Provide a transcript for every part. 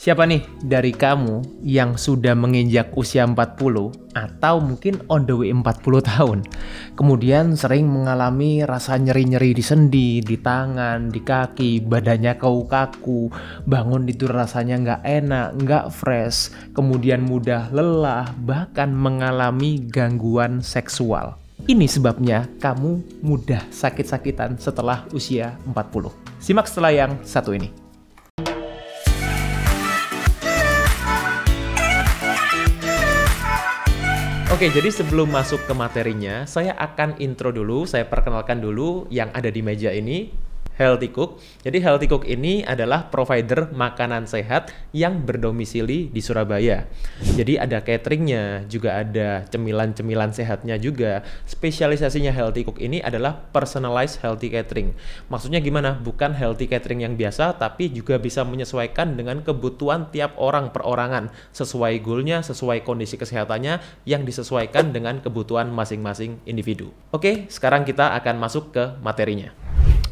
Siapa nih dari kamu yang sudah menginjak usia 40 atau mungkin on the way 40 tahun, kemudian sering mengalami rasa nyeri-nyeri di sendi, di tangan, di kaki, badannya kaku-kaku, bangun tidur rasanya nggak enak, nggak fresh, kemudian mudah lelah, bahkan mengalami gangguan seksual. Ini sebabnya kamu mudah sakit-sakitan setelah usia 40. Simak setelah yang satu ini. Oke, jadi sebelum masuk ke materinya, saya akan intro dulu, saya perkenalkan dulu yang ada di meja ini, Healthy Cook. Jadi Healthy Cook ini adalah provider makanan sehat yang berdomisili di Surabaya. Jadi ada cateringnya, juga ada cemilan-cemilan sehatnya juga. Spesialisasinya Healthy Cook ini adalah personalized healthy catering. Maksudnya gimana? Bukan healthy catering yang biasa, tapi juga bisa menyesuaikan dengan kebutuhan tiap orang perorangan. Sesuai goalnya, sesuai kondisi kesehatannya, yang disesuaikan dengan kebutuhan masing-masing individu. Oke, sekarang kita akan masuk ke materinya.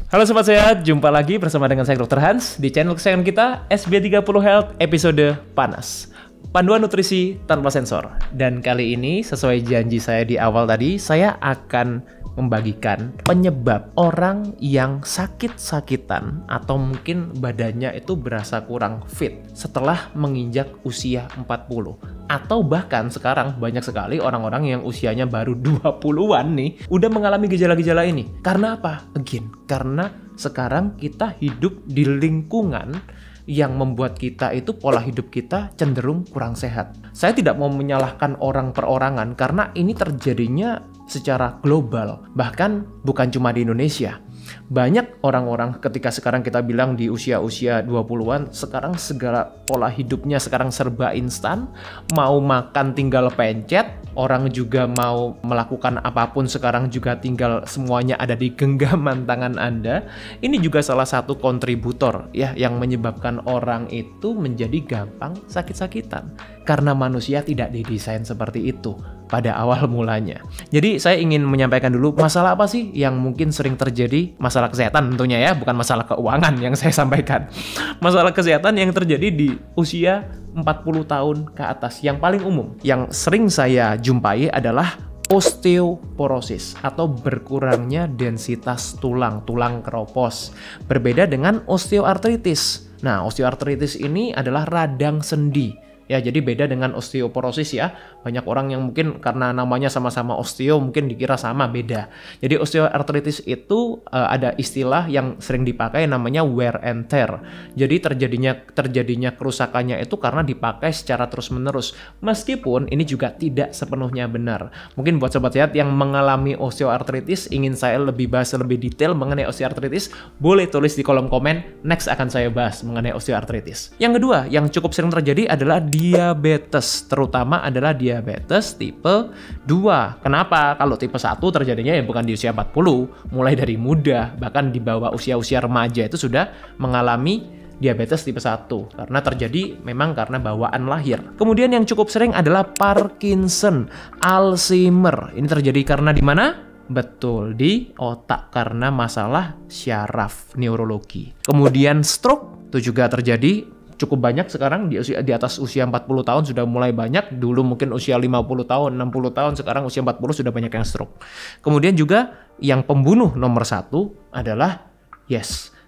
Halo Sobat Sehat, jumpa lagi bersama dengan saya Dr. Hans di channel kesayangan kita SB30 Health episode Panas. Panduan nutrisi tanpa sensor. Dan kali ini sesuai janji saya di awal tadi, saya akan membagikan penyebab orang yang sakit-sakitan atau mungkin badannya itu berasa kurang fit setelah menginjak usia 40. Atau bahkan sekarang banyak sekali orang-orang yang usianya baru 20-an nih udah mengalami gejala-gejala ini. Karena apa? Again, karena sekarang kita hidup di lingkungan yang membuat kita itu pola hidup kita cenderung kurang sehat. Saya tidak mau menyalahkan orang perorangan karena ini terjadinya secara global, bahkan bukan cuma di Indonesia. Banyak orang-orang ketika sekarang kita bilang di usia-usia 20-an, sekarang segala pola hidupnya sekarang serba instan, mau makan tinggal pencet, orang juga mau melakukan apapun sekarang juga tinggal semuanya ada di genggaman tangan Anda. Ini juga salah satu kontributor ya yang menyebabkan orang itu menjadi gampang sakit-sakitan karena manusia tidak didesain seperti itu pada awal mulanya. Jadi saya ingin menyampaikan dulu masalah apa sih yang mungkin sering terjadi, masalah kesehatan tentunya ya, bukan masalah keuangan yang saya sampaikan. Masalah kesehatan yang terjadi di usia 40 tahun ke atas yang paling umum, yang sering saya jumpai adalah osteoporosis atau berkurangnya densitas tulang keropos. Berbeda dengan osteoartritis. Nah, osteoartritis ini adalah radang sendi. Ya, jadi beda dengan osteoporosis ya. Banyak orang yang mungkin karena namanya sama-sama osteo mungkin dikira sama, beda. Jadi osteoartritis itu ada istilah yang sering dipakai namanya wear and tear. Jadi terjadinya kerusakannya itu karena dipakai secara terus-menerus. Meskipun ini juga tidak sepenuhnya benar. Mungkin buat sobat sehat yang mengalami osteoartritis, ingin saya bahas lebih detail mengenai osteoartritis, boleh tulis di kolom komen. Next akan saya bahas mengenai osteoartritis. Yang kedua, yang cukup sering terjadi adalah diabetes, terutama adalah diabetes tipe 2. Kenapa? Kalau tipe 1 terjadinya ya bukan di usia 40, mulai dari muda, bahkan di bawah usia-usia remaja itu sudah mengalami diabetes tipe 1 karena terjadi memang karena bawaan lahir. Kemudian yang cukup sering adalah Parkinson, Alzheimer. Ini terjadi karena di mana? Betul, di otak karena masalah syaraf neurologi. Kemudian stroke itu juga terjadi cukup banyak sekarang di atas usia 40 tahun sudah mulai banyak. Dulu mungkin usia 50 tahun, 60 tahun, sekarang usia 40 sudah banyak yang stroke. Kemudian juga yang pembunuh nomor 1 adalah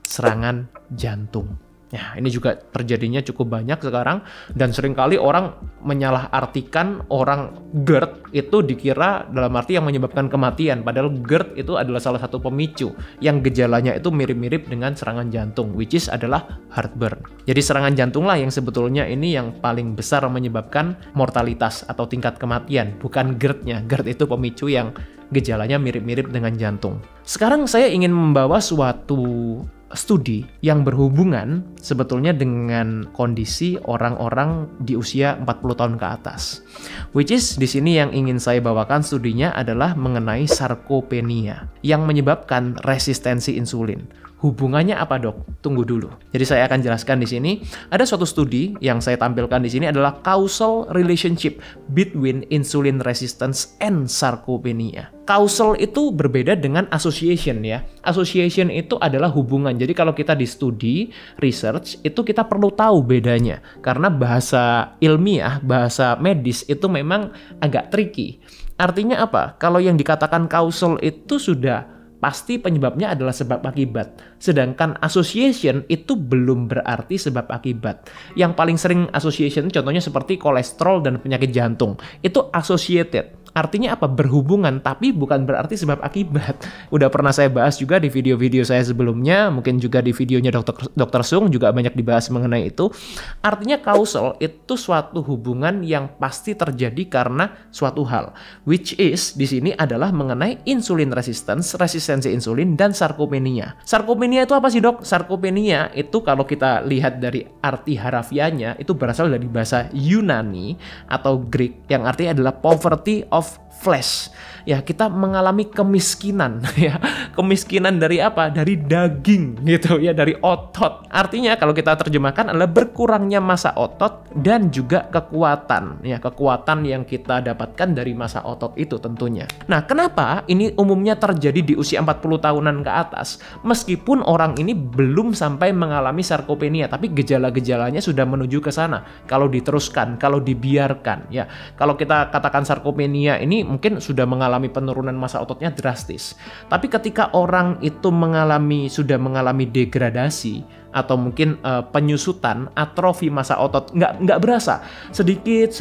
serangan jantung. Ya, ini juga terjadinya cukup banyak sekarang dan seringkali orang menyalahartikan orang GERD itu dikira dalam arti yang menyebabkan kematian, padahal GERD itu adalah salah satu pemicu yang gejalanya itu mirip-mirip dengan serangan jantung, which is adalah heartburn. Jadi serangan jantung lah yang sebetulnya ini yang paling besar menyebabkan mortalitas atau tingkat kematian, bukan GERD-nya. GERD itu pemicu yang gejalanya mirip-mirip dengan jantung. Sekarang saya ingin membawa suatu studi yang berhubungan sebetulnya dengan kondisi orang-orang di usia 40 tahun ke atas. Which is di sini yang ingin saya bawakan studinya adalah mengenai sarkopenia yang menyebabkan resistensi insulin. Hubungannya apa, Dok? Tunggu dulu. Jadi saya akan jelaskan di sini. Ada suatu studi yang saya tampilkan di sini adalah causal relationship between insulin resistance and sarcopenia. Causal itu berbeda dengan association ya. Association itu adalah hubungan. Jadi kalau kita di studi, research, itu kita perlu tahu bedanya. Karena bahasa ilmiah, bahasa medis itu memang agak tricky. Artinya apa? Kalau yang dikatakan causal itu sudah pasti penyebabnya adalah sebab akibat. Sedangkan association itu belum berarti sebab akibat. Yang paling sering association contohnya seperti kolesterol dan penyakit jantung. Itu associated. Artinya apa? Berhubungan, tapi bukan berarti sebab akibat. Udah pernah saya bahas juga di video-video saya sebelumnya, mungkin juga di videonya Dr. Sung juga banyak dibahas mengenai itu. Artinya causal itu suatu hubungan yang pasti terjadi karena suatu hal, which is di sini adalah mengenai insulin resistance, resistensi insulin, dan sarkopenia. Sarkopenia itu apa sih, Dok? Sarkopenia itu kalau kita lihat dari arti harafianya itu berasal dari bahasa Yunani atau Greek yang artinya adalah poverty of flesh. Ya, kita mengalami kemiskinan ya. Kemiskinan dari apa? Dari daging gitu ya, dari otot. Artinya kalau kita terjemahkan adalah berkurangnya massa otot dan juga kekuatan ya, kekuatan yang kita dapatkan dari massa otot itu tentunya. Nah, kenapa ini umumnya terjadi di usia 40 tahunan ke atas? Meskipun orang ini belum sampai mengalami sarkopenia, tapi gejala-gejalanya sudah menuju ke sana. Kalau diteruskan, kalau dibiarkan ya. Kalau kita katakan sarkopenia ini mungkin sudah mengalami penurunan massa ototnya drastis. Tapi ketika orang itu sudah mengalami degradasi atau mungkin penyusutan, atrofi massa otot, nggak berasa, sedikit.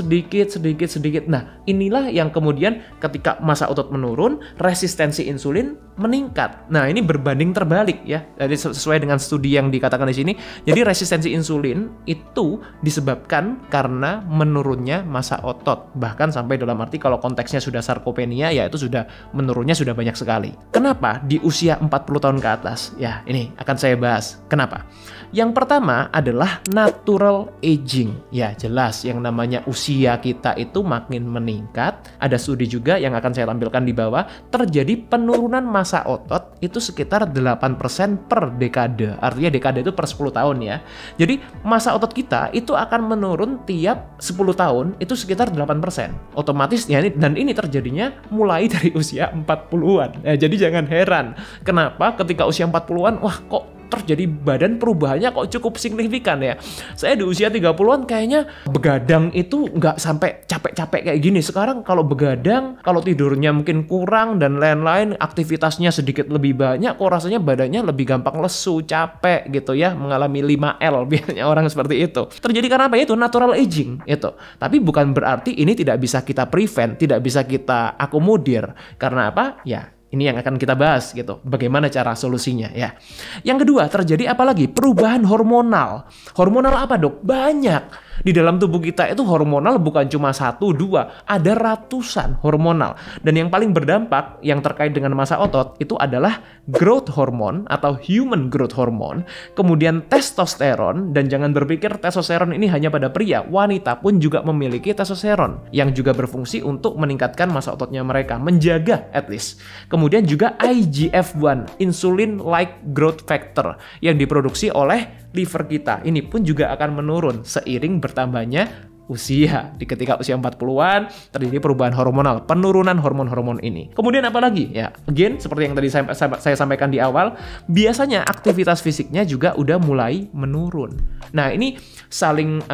Nah, inilah yang kemudian ketika massa otot menurun, resistensi insulin meningkat. Nah, ini berbanding terbalik ya. Jadi sesuai dengan studi yang dikatakan di sini. Jadi resistensi insulin itu disebabkan karena menurunnya massa otot. Bahkan sampai dalam arti kalau konteksnya sudah sarkopenia, ya itu sudah menurunnya sudah banyak sekali. Kenapa di usia 40 tahun ke atas? Ya, ini akan saya bahas. Kenapa? Yang pertama adalah natural aging. Ya, jelas yang namanya usia kita itu makin meningkat. Ada studi juga yang akan saya tampilkan di bawah, terjadi penurunan massa otot itu sekitar 8% per dekade. Artinya dekade itu per 10 tahun ya. Jadi massa otot kita itu akan menurun tiap 10 tahun itu sekitar 8%. Otomatis ya, dan ini terjadinya mulai dari usia 40-an. Ya, jadi jangan heran kenapa ketika usia 40-an, wah kok terjadi badan perubahannya kok cukup signifikan ya. Saya di usia 30-an kayaknya begadang itu nggak sampai capek-capek kayak gini. Sekarang kalau begadang, kalau tidurnya mungkin kurang dan lain-lain, aktivitasnya sedikit lebih banyak, kok rasanya badannya lebih gampang lesu, capek gitu ya, mengalami 5L biasanya orang seperti itu. Terjadi karena apa? Itu natural aging itu. Tapi bukan berarti ini tidak bisa kita prevent, tidak bisa kita akomodir. Karena apa? Ya, ini yang akan kita bahas gitu. Bagaimana cara solusinya ya. Yang kedua, terjadi apa lagi? Perubahan hormonal. Hormonal apa, Dok? Banyak. Di dalam tubuh kita itu hormonal bukan cuma 1, 2, ada ratusan hormonal. Dan yang paling berdampak yang terkait dengan massa otot itu adalah growth hormone atau human growth hormone, kemudian testosteron, dan jangan berpikir testosteron ini hanya pada pria, wanita pun juga memiliki testosteron yang juga berfungsi untuk meningkatkan massa ototnya mereka, menjaga at least. Kemudian juga IGF-1, insulin-like growth factor yang diproduksi oleh liver kita. Ini pun juga akan menurun seiring bertambahnya usia. Di ketika usia 40-an terjadi perubahan hormonal, penurunan hormon-hormon ini. Kemudian apa lagi? Ya, again seperti yang tadi saya sampaikan di awal, biasanya aktivitas fisiknya juga udah mulai menurun. Nah, ini saling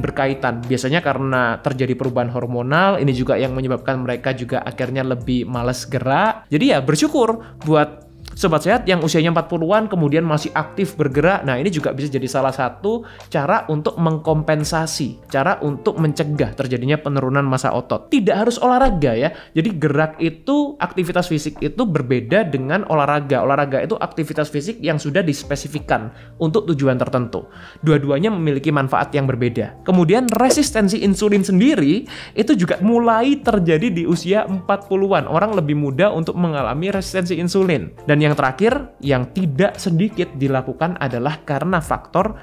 berkaitan. Biasanya karena terjadi perubahan hormonal, ini juga yang menyebabkan mereka juga akhirnya lebih malas gerak. Jadi ya bersyukur buat Sobat Sehat yang usianya 40-an kemudian masih aktif bergerak. Nah, ini juga bisa jadi salah satu cara untuk mengkompensasi, cara untuk mencegah terjadinya penurunan massa otot. Tidak harus olahraga ya. Jadi gerak itu, aktivitas fisik itu berbeda dengan olahraga. Olahraga itu aktivitas fisik yang sudah dispesifikkan untuk tujuan tertentu. Dua-duanya memiliki manfaat yang berbeda. Kemudian resistensi insulin sendiri itu juga mulai terjadi di usia 40-an. Orang lebih mudah untuk mengalami resistensi insulin. Dan yang terakhir, yang tidak sedikit dilakukan adalah karena faktor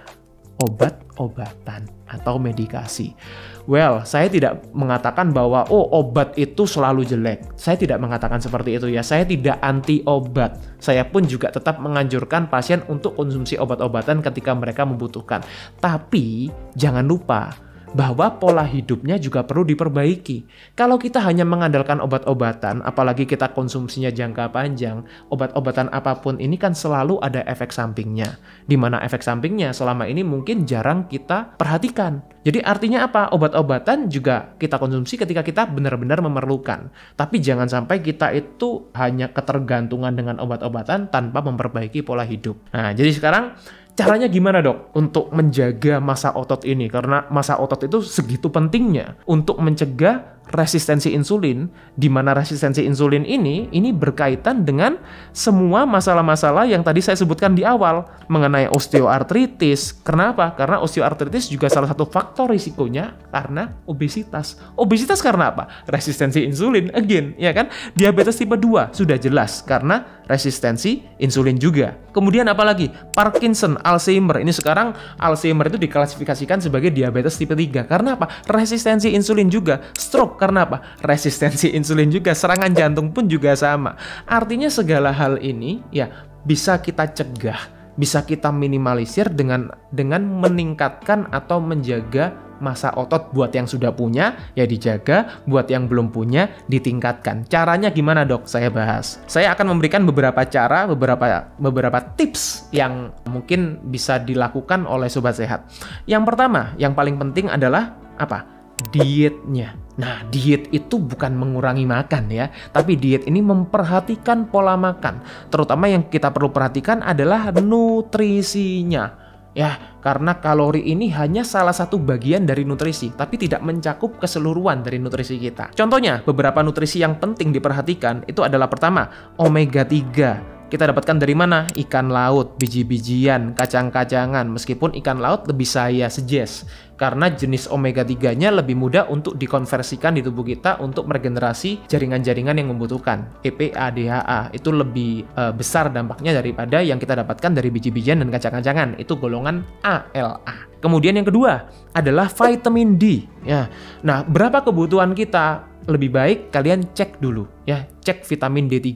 obat-obatan atau medikasi. Well, saya tidak mengatakan bahwa obat itu selalu jelek. Saya tidak mengatakan seperti itu ya. Saya tidak anti obat. Saya pun juga tetap menganjurkan pasien untuk konsumsi obat-obatan ketika mereka membutuhkan. Tapi jangan lupa bahwa pola hidupnya juga perlu diperbaiki. Kalau kita hanya mengandalkan obat-obatan, apalagi kita konsumsinya jangka panjang, obat-obatan apapun ini kan selalu ada efek sampingnya. Di mana efek sampingnya selama ini mungkin jarang kita perhatikan. Jadi artinya apa? Obat-obatan juga kita konsumsi ketika kita benar-benar memerlukan. Tapi jangan sampai kita itu hanya ketergantungan dengan obat-obatan tanpa memperbaiki pola hidup. Nah, jadi sekarang caranya gimana dok untuk menjaga massa otot ini? Karena massa otot itu segitu pentingnya untuk mencegah resistensi insulin, di mana resistensi insulin ini berkaitan dengan semua masalah-masalah yang tadi saya sebutkan di awal mengenai osteoartritis. Kenapa? Karena osteoartritis juga salah satu faktor risikonya karena obesitas. Obesitas karena apa? Resistensi insulin, again, ya kan? Diabetes tipe 2 sudah jelas karena resistensi insulin juga. Kemudian apalagi? Parkinson, Alzheimer. Ini sekarang Alzheimer itu diklasifikasikan sebagai diabetes tipe 3. Karena apa? Resistensi insulin juga. Stroke karena apa? Resistensi insulin juga. Serangan jantung pun juga sama. Artinya segala hal ini ya bisa kita cegah, bisa kita minimalisir dengan meningkatkan atau menjaga massa otot. Buat yang sudah punya ya dijaga, buat yang belum punya ditingkatkan. Caranya gimana dok? Saya bahas. Saya akan memberikan beberapa cara, beberapa tips yang mungkin bisa dilakukan oleh sobat sehat. Yang pertama, yang paling penting adalah apa? Dietnya. Nah, diet itu bukan mengurangi makan ya, tapi diet ini memperhatikan pola makan. Terutama yang kita perlu perhatikan adalah nutrisinya. Ya, karena kalori ini hanya salah satu bagian dari nutrisi, tapi tidak mencakup keseluruhan dari nutrisi kita. Contohnya, beberapa nutrisi yang penting diperhatikan itu adalah pertama, omega 3. Kita dapatkan dari mana? Ikan laut, biji-bijian, kacang-kacangan. Meskipun ikan laut lebih saya suggest, karena jenis omega 3-nya lebih mudah untuk dikonversikan di tubuh kita untuk meregenerasi jaringan-jaringan yang membutuhkan. EPA, DHA itu lebih besar dampaknya daripada yang kita dapatkan dari biji-bijian dan kacang-kacangan. Itu golongan ALA. Kemudian yang kedua adalah vitamin D. Ya. Nah, berapa kebutuhan kita? Lebih baik kalian cek dulu. Ya, cek vitamin D3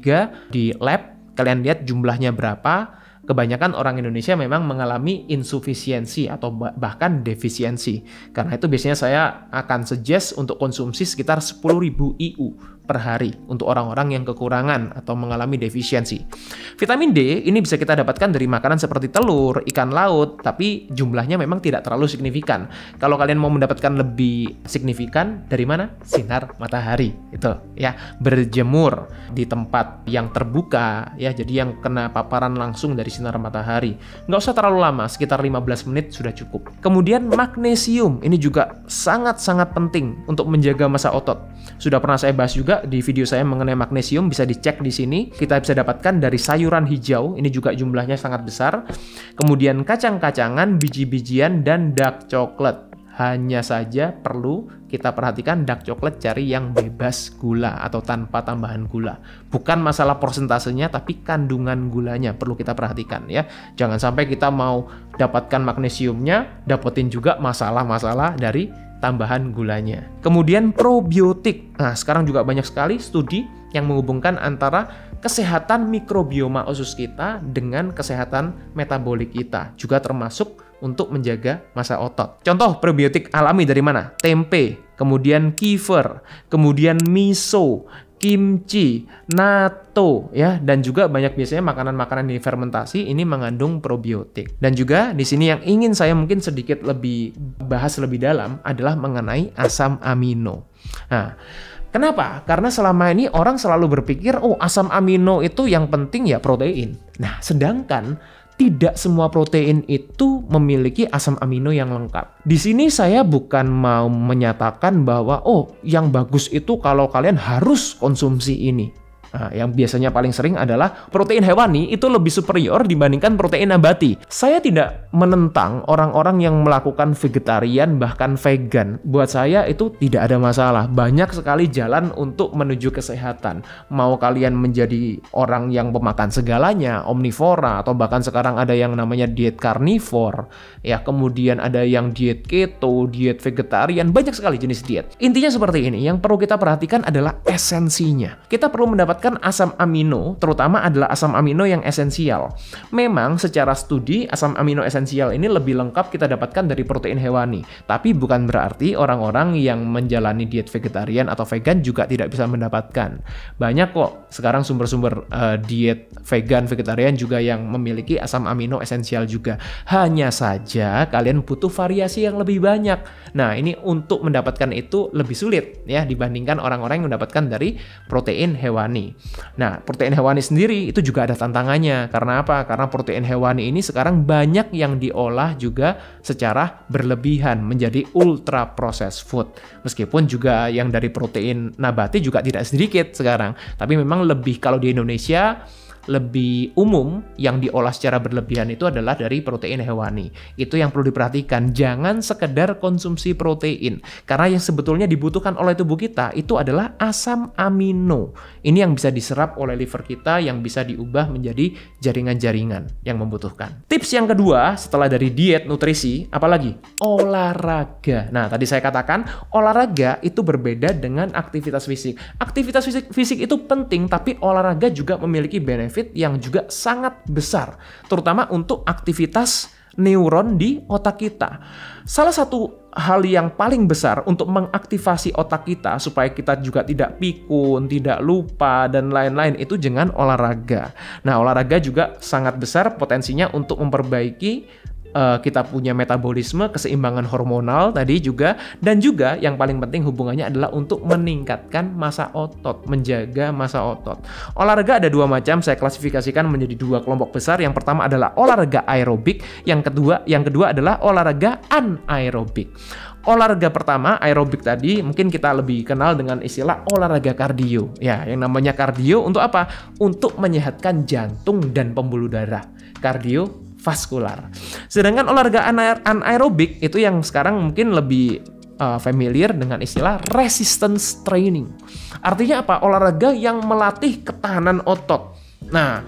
di lab. Kalian lihat jumlahnya berapa. Kebanyakan orang Indonesia memang mengalami insufisiensi atau bahkan defisiensi. Karena itu biasanya saya akan suggest untuk konsumsi sekitar 10.000 IU per hari untuk orang-orang yang kekurangan atau mengalami defisiensi. Vitamin D ini bisa kita dapatkan dari makanan seperti telur, ikan laut, tapi jumlahnya memang tidak terlalu signifikan. Kalau kalian mau mendapatkan lebih signifikan, dari mana? Sinar matahari. Itu ya, berjemur di tempat yang terbuka ya, jadi yang kena paparan langsung dari sinar matahari. Nggak usah terlalu lama, sekitar 15 menit sudah cukup. Kemudian magnesium, ini juga sangat-sangat penting untuk menjaga massa otot. Sudah pernah saya bahas juga di video saya mengenai magnesium, bisa dicek di sini. Kita bisa dapatkan dari sayuran hijau, ini juga jumlahnya sangat besar. Kemudian kacang-kacangan, biji-bijian, dan dark chocolate. Hanya saja perlu kita perhatikan dark chocolate cari yang bebas gula atau tanpa tambahan gula. Bukan masalah persentasenya, tapi kandungan gulanya perlu kita perhatikan ya. Jangan sampai kita mau dapatkan magnesiumnya, dapetin juga masalah-masalah dari tambahan gulanya. Kemudian probiotik. Nah, sekarang juga banyak sekali studi yang menghubungkan antara kesehatan mikrobioma usus kita dengan kesehatan metabolik kita, juga termasuk untuk menjaga massa otot. Contoh probiotik alami dari mana? Tempe, kemudian kefir, kemudian miso, kimchi, natto ya, dan juga banyak biasanya makanan-makanan difermentasi ini mengandung probiotik. Dan juga di sini yang ingin saya mungkin sedikit lebih bahas lebih dalam adalah mengenai asam amino. Nah, kenapa? Karena selama ini orang selalu berpikir, oh asam amino itu yang penting ya protein. Nah, sedangkan tidak semua protein itu memiliki asam amino yang lengkap. Di sini saya bukan mau menyatakan bahwa oh yang bagus itu kalau kalian harus konsumsi ini. Nah, yang biasanya paling sering adalah protein hewani itu lebih superior dibandingkan protein nabati. Saya tidak menentang orang-orang yang melakukan vegetarian bahkan vegan. Buat saya itu tidak ada masalah. Banyak sekali jalan untuk menuju kesehatan. Mau kalian menjadi orang yang pemakan segalanya, omnivora, atau bahkan sekarang ada yang namanya diet karnivor, ya, kemudian ada yang diet keto, diet vegetarian, banyak sekali jenis diet. Intinya seperti ini, yang perlu kita perhatikan adalah esensinya. Kita perlu mendapatkan asam amino, terutama adalah asam amino yang esensial. Memang secara studi asam amino esensial ini lebih lengkap kita dapatkan dari protein hewani. Tapi bukan berarti orang-orang yang menjalani diet vegetarian atau vegan juga tidak bisa mendapatkan. Banyak kok sekarang sumber-sumber diet vegan, vegetarian juga yang memiliki asam amino esensial juga. Hanya saja kalian butuh variasi yang lebih banyak. Nah, ini untuk mendapatkan itu lebih sulit ya dibandingkan orang-orang yang mendapatkan dari protein hewani. Nah, protein hewani sendiri itu juga ada tantangannya. Karena apa? Karena protein hewani ini sekarang banyak yang diolah juga secara berlebihan menjadi ultra processed food. Meskipun juga yang dari protein nabati juga tidak sedikit sekarang. Tapi memang lebih, kalau di Indonesia lebih umum yang diolah secara berlebihan itu adalah dari protein hewani. Itu yang perlu diperhatikan. Jangan sekedar konsumsi protein. Karena yang sebetulnya dibutuhkan oleh tubuh kita itu adalah asam amino. Ini yang bisa diserap oleh liver kita, yang bisa diubah menjadi jaringan-jaringan yang membutuhkan. Tips yang kedua setelah dari diet, nutrisi, apalagi? Olahraga. Nah, tadi saya katakan olahraga itu berbeda dengan aktivitas fisik. Aktivitas fisik itu penting, tapi olahraga juga memiliki benefit yang juga sangat besar, terutama untuk aktivitas neuron di otak kita. Salah satu hal yang paling besar untuk mengaktifasi otak kita supaya kita juga tidak pikun, tidak lupa, dan lain-lain itu dengan olahraga. Nah, olahraga juga sangat besar potensinya untuk memperbaiki kita punya metabolisme, keseimbangan hormonal tadi juga, dan juga yang paling penting hubungannya adalah untuk meningkatkan massa otot, menjaga massa otot. Olahraga ada dua macam, saya klasifikasikan menjadi dua kelompok besar. Yang pertama adalah olahraga aerobik, yang kedua adalah olahraga anaerobik. Olahraga pertama, aerobik tadi, mungkin kita lebih kenal dengan istilah olahraga kardio. Ya, yang namanya kardio untuk apa? Untuk menyehatkan jantung dan pembuluh darah. Kardiovaskular. Sedangkan olahraga anaerobik itu yang sekarang mungkin lebih familiar dengan istilah resistance training. Artinya apa? Olahraga yang melatih ketahanan otot. Nah,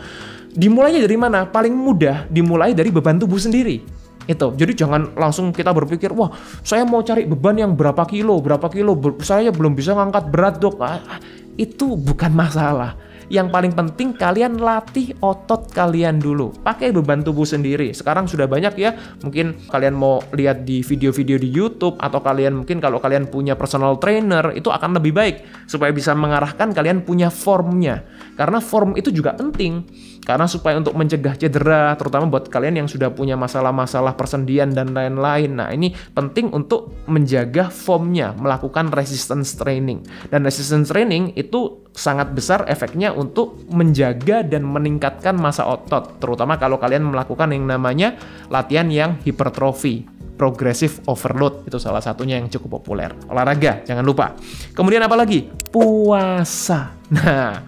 dimulainya dari mana? Paling mudah dimulai dari beban tubuh sendiri. Itu. Jadi jangan langsung kita berpikir, wah, saya mau cari beban yang berapa kilo, saya belum bisa ngangkat berat, Dok. Itu bukan masalah. Yang paling penting kalian latih otot kalian dulu. Pakai beban tubuh sendiri. Sekarang sudah banyak ya. Mungkin kalian mau lihat di video-video di YouTube, atau kalian mungkin kalau kalian punya personal trainer itu akan lebih baik supaya bisa mengarahkan kalian punya formnya. Karena form itu juga penting. Karena supaya untuk mencegah cedera, terutama buat kalian yang sudah punya masalah-masalah persendian dan lain-lain. Nah, ini penting untuk menjaga formnya, melakukan resistance training. Dan resistance training itu sangat besar efeknya untuk menjaga dan meningkatkan massa otot, terutama kalau kalian melakukan yang namanya latihan yang hipertrofi, progressive overload, itu salah satunya yang cukup populer. Olahraga, jangan lupa. Kemudian apa lagi? Puasa. Nah,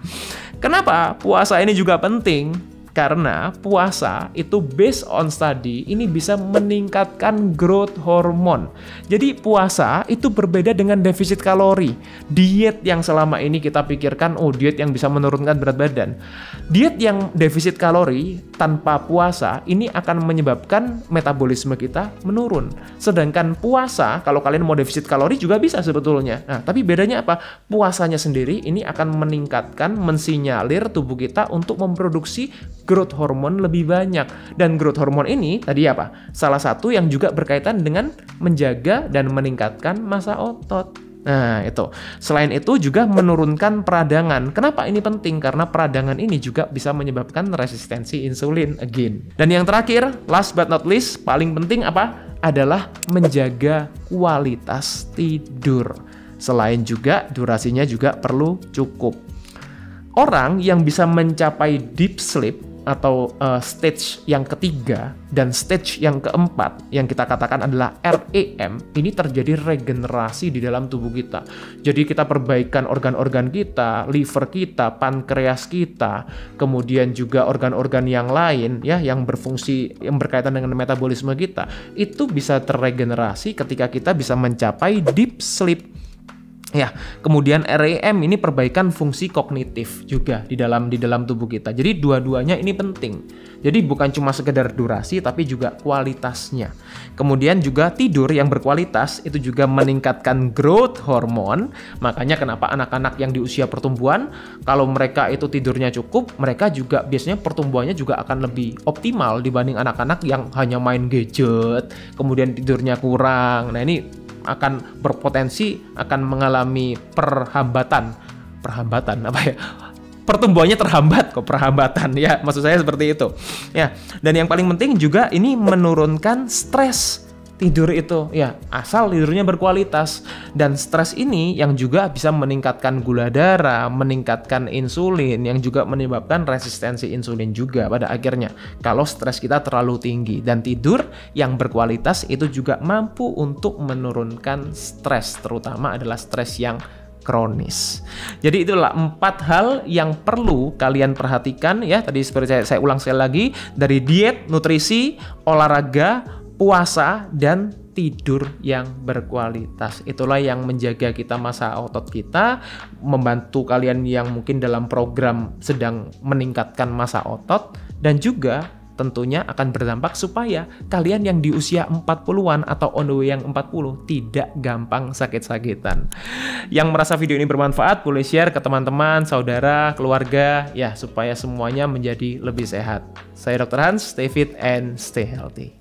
kenapa puasa ini juga penting? Karena puasa itu based on study ini bisa meningkatkan growth hormone. Jadi puasa itu berbeda dengan defisit kalori. Diet yang selama ini kita pikirkan, oh diet yang bisa menurunkan berat badan. Diet yang defisit kalori tanpa puasa ini akan menyebabkan metabolisme kita menurun. Sedangkan puasa, kalau kalian mau defisit kalori juga bisa sebetulnya. Nah, tapi bedanya apa? Puasanya sendiri ini akan meningkatkan, mensinyalir tubuh kita untuk memproduksi growth hormone lebih banyak. Dan growth hormone ini tadi apa? Salah satu yang juga berkaitan dengan menjaga dan meningkatkan massa otot. Nah, itu. Selain itu juga menurunkan peradangan. Kenapa ini penting? Karena peradangan ini juga bisa menyebabkan resistensi insulin again. Dan yang terakhir, last but not least, paling penting apa? Adalah menjaga kualitas tidur. Selain juga durasinya juga perlu cukup. Orang yang bisa mencapai deep sleep atau stage yang ketiga dan stage yang keempat yang kita katakan adalah REM, ini terjadi regenerasi di dalam tubuh kita. Jadi kita perbaikan organ-organ kita, liver kita, pankreas kita, kemudian juga organ-organ yang lain ya yang berfungsi, yang berkaitan dengan metabolisme kita, itu bisa terregenerasi ketika kita bisa mencapai deep sleep. Ya, kemudian REM ini perbaikan fungsi kognitif juga di dalam tubuh kita. Jadi dua-duanya ini penting. Jadi bukan cuma sekedar durasi tapi juga kualitasnya. Kemudian juga tidur yang berkualitas itu juga meningkatkan growth hormone. Makanya kenapa anak-anak yang di usia pertumbuhan kalau mereka itu tidurnya cukup, mereka juga biasanya pertumbuhannya juga akan lebih optimal dibanding anak-anak yang hanya main gadget, kemudian tidurnya kurang. Nah, ini akan berpotensi akan mengalami perhambatan apa ya, pertumbuhannya terhambat kok, perhambatan ya, maksud saya seperti itu ya. Dan yang paling penting juga ini menurunkan stres tidur itu ya, asal tidurnya berkualitas. Dan stres ini yang juga bisa meningkatkan gula darah, meningkatkan insulin, yang juga menyebabkan resistensi insulin juga pada akhirnya kalau stres kita terlalu tinggi. Dan tidur yang berkualitas itu juga mampu untuk menurunkan stres, terutama adalah stres yang kronis. Jadi itulah 4 hal yang perlu kalian perhatikan ya. Tadi seperti saya ulang sekali lagi, dari diet, nutrisi, olahraga, puasa, dan tidur yang berkualitas. Itulah yang menjaga kita masa otot kita, membantu kalian yang mungkin dalam program sedang meningkatkan masa otot, dan juga tentunya akan berdampak supaya kalian yang di usia 40-an atau on the way yang 40 tidak gampang sakit-sakitan. Yang merasa video ini bermanfaat boleh share ke teman-teman, saudara, keluarga ya, supaya semuanya menjadi lebih sehat. Saya Dr. Hans, stay fit and stay healthy.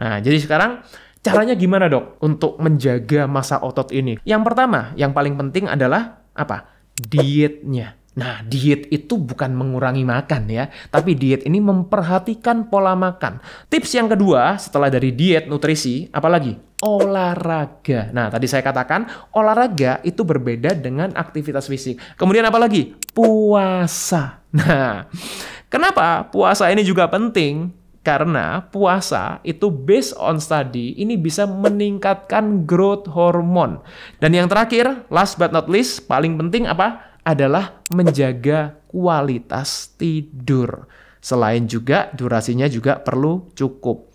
Nah, jadi sekarang caranya gimana dok untuk menjaga masa otot ini? Yang pertama, yang paling penting adalah apa? Dietnya. Nah, diet itu bukan mengurangi makan ya, tapi diet ini memperhatikan pola makan. Tips yang kedua setelah dari diet, nutrisi, apalagi? Olahraga. Nah, tadi saya katakan olahraga itu berbeda dengan aktivitas fisik. Kemudian apalagi? Puasa. Nah, kenapa puasa ini juga penting? Karena puasa itu based on study ini bisa meningkatkan growth hormone. Dan yang terakhir, last but not least, paling penting apa? Adalah menjaga kualitas tidur. Selain juga durasinya juga perlu cukup.